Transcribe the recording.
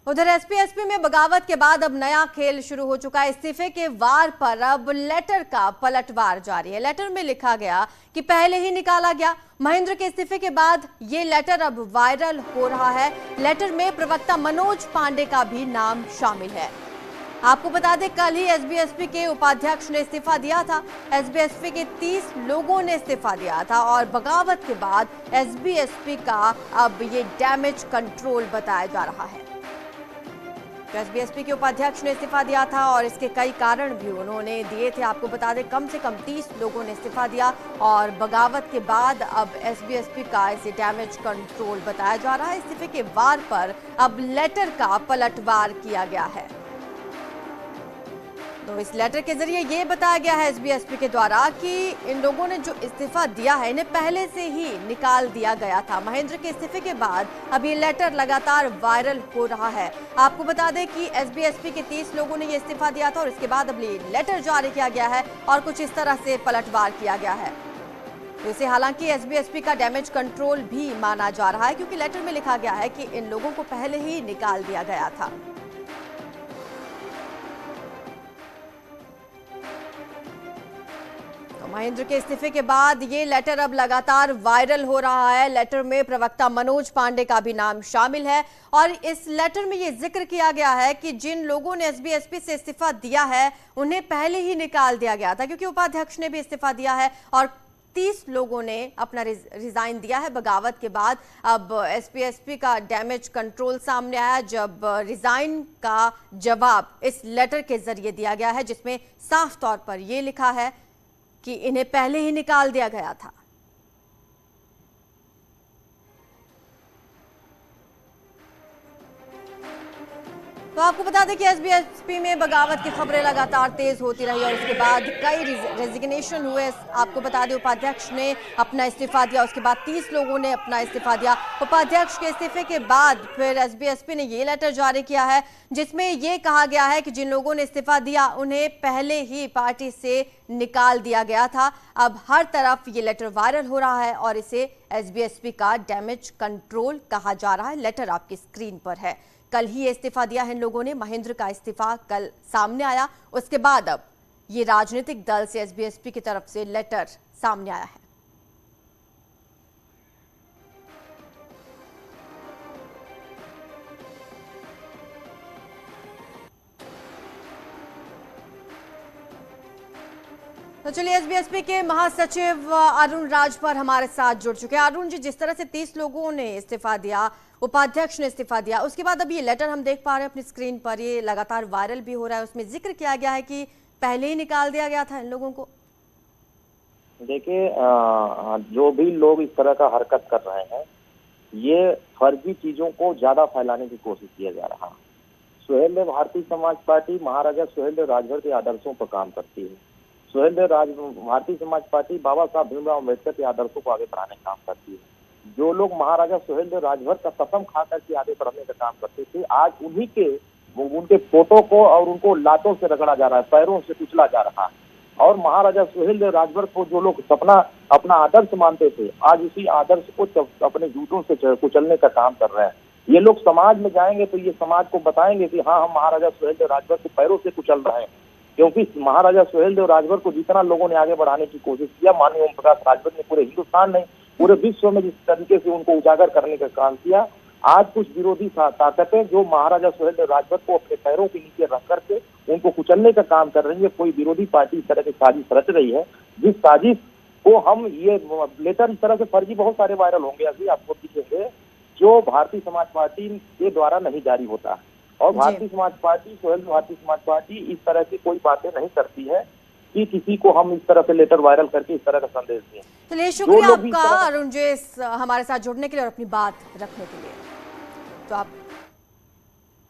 उधर एसपी में बगावत के बाद अब नया खेल शुरू हो चुका है। इस्तीफे के वार पर अब लेटर का पलटवार जारी है। लेटर में लिखा गया कि पहले ही निकाला गया। महेंद्र के इस्तीफे के बाद ये लेटर अब वायरल हो रहा है। लेटर में प्रवक्ता मनोज पांडे का भी नाम शामिल है। आपको बता दें, कल ही एसबीएसपी के उपाध्यक्ष ने इस्तीफा दिया था। एसबीएसपी के 30 लोगों ने इस्तीफा दिया था और बगावत के बाद एसबीएसपी का अब ये डैमेज कंट्रोल बताया जा रहा है। तो एसबीएसपी के उपाध्यक्ष ने इस्तीफा दिया था और इसके कई कारण भी उन्होंने दिए थे। आपको बता दें, कम से कम 30 लोगों ने इस्तीफा दिया और बगावत के बाद अब एसबीएसपी का इसे डैमेज कंट्रोल बताया जा रहा है। इस्तीफे के वार पर अब लेटर का पलटवार किया गया है। तो इस लेटर के जरिए ये बताया गया है एसबीएसपी के द्वारा कि इन लोगों ने जो इस्तीफा दिया है इन्हें पहले से ही निकाल दिया गया था। महेंद्र के इस्तीफे के बाद अब ये लेटर लगातार वायरल हो रहा है। आपको बता दें कि एसबीएसपी के 30 लोगों ने ये इस्तीफा दिया था और इसके बाद अब ये लेटर जारी किया गया है और कुछ इस तरह से पलटवार किया गया है। तो इसे हालांकि एसबीएसपी का डैमेज कंट्रोल भी माना जा रहा है, क्योंकि लेटर में लिखा गया है कि इन लोगों को पहले ही निकाल दिया गया था। महेंद्र के इस्तीफे के बाद ये लेटर अब लगातार वायरल हो रहा है। लेटर में प्रवक्ता मनोज पांडे का भी नाम शामिल है और इस लेटर में ये जिक्र किया गया है कि जिन लोगों ने एसबीएसपी से इस्तीफा दिया है उन्हें पहले ही निकाल दिया गया था, क्योंकि उपाध्यक्ष ने भी इस्तीफा दिया है और 30 लोगों ने अपना रिजाइन दिया है बगावत के बाद। अब एसबीएसपी का डैमेज कंट्रोल सामने आया जब रिजाइन का जवाब इस लेटर के जरिए दिया गया है, जिसमें साफ तौर पर यह लिखा है कि इन्हें पहले ही निकाल दिया गया था। तो आपको बता दें कि एसबीएसपी में बगावत की खबरें लगातार तेज होती रही और उसके बाद कई रेजिग्नेशन हुए। आपको बता दें, उपाध्यक्ष ने अपना इस्तीफा दिया, उसके बाद 30 लोगों ने अपना इस्तीफा दिया। उपाध्यक्ष के इस्तीफे के बाद फिर एसबीएसपी ने ये लेटर जारी किया है जिसमें यह कहा गया है कि जिन लोगों ने इस्तीफा दिया उन्हें पहले ही पार्टी से निकाल दिया गया था। अब हर तरफ ये लेटर वायरल हो रहा है और इसे एसबीएसपी का डैमेज कंट्रोल कहा जा रहा है। लेटर आपकी स्क्रीन पर है। कल ही इस्तीफा दिया है इन लोगों ने। महेंद्र का इस्तीफा कल सामने आया, उसके बाद अब ये राजनीतिक दल से एसबीएसपी की तरफ से लेटर सामने आया है। तो चलिए, एसबीएसपी के महासचिव अरुण राजभर हमारे साथ जुड़ चुके हैं। अरुण जी, जिस तरह से 30 लोगों ने इस्तीफा दिया, उपाध्यक्ष ने इस्तीफा दिया, उसके बाद अब ये लेटर हम देख पा रहे हैं अपनी स्क्रीन पर, ये लगातार वायरल भी हो रहा है। उसमें जिक्र किया गया है कि पहले ही निकाल दिया गया था इन लोगों को। देखिए, जो भी लोग इस तरह का हरकत कर रहे हैं, ये फर्जी चीजों को ज्यादा फैलाने की कोशिश किया जा रहा है। सुहेलदेव भारतीय समाज पार्टी महाराजा सुहेलदेव राजभर के आदर्शों पर काम करती है। भारतीय समाज पार्टी बाबा साहब भीमराव अम्बेडकर के आदर्शों को आगे बढ़ाने का काम करती है। जो लोग महाराजा सुहेलदेव राजभर का कसम खाकर के आगे बढ़ने का काम करते थे, आज उनके फोटो को और उनको लातों से रगड़ा जा रहा है, पैरों से कुचला जा रहा है। और महाराजा सुहेलदेव राजभर को जो लोग अपना आदर्श मानते थे, आज उसी आदर्श को अपने जूतों से कुचलने का काम कर रहे हैं। ये लोग समाज में जाएंगे तो ये समाज को बताएंगे कि हाँ, हम महाराजा सुहेलदेव राजभर को पैरों से कुचल रहे हैं, क्योंकि महाराजा सुहेलदेव राजभर को जितना लोगों ने आगे बढ़ाने की कोशिश किया, माननीय ओम प्रकाश राजभर ने पूरे हिंदुस्तान नहीं पूरे विश्व में जिस तरीके से उनको उजागर करने का काम किया, आज कुछ विरोधी ताकतें जो महाराजा सुहेलदेव राजभर को अपने पैरों के नीचे रख करके उनको कुचलने का काम कर रही है। कोई विरोधी पार्टी इस तरह की साजिश रच रही है, जिस साजिश को हम ये लेटर इस तरह से फर्जी बहुत सारे वायरल होंगे, अभी आपको दिखेंगे, जो भारतीय समाज पार्टी के द्वारा नहीं जारी होता है। और भारतीय समाज पार्टी, सुहेलदेव भारतीय समाज पार्टी इस तरह की कोई बातें नहीं करती है कि किसी को हम इस तरह से लेटर वायरल करके इस तरह का संदेश दें। चलिए, शुक्रिया आपका अरुण जी हमारे साथ जुड़ने के लिए और अपनी बात रखने के लिए। तो आप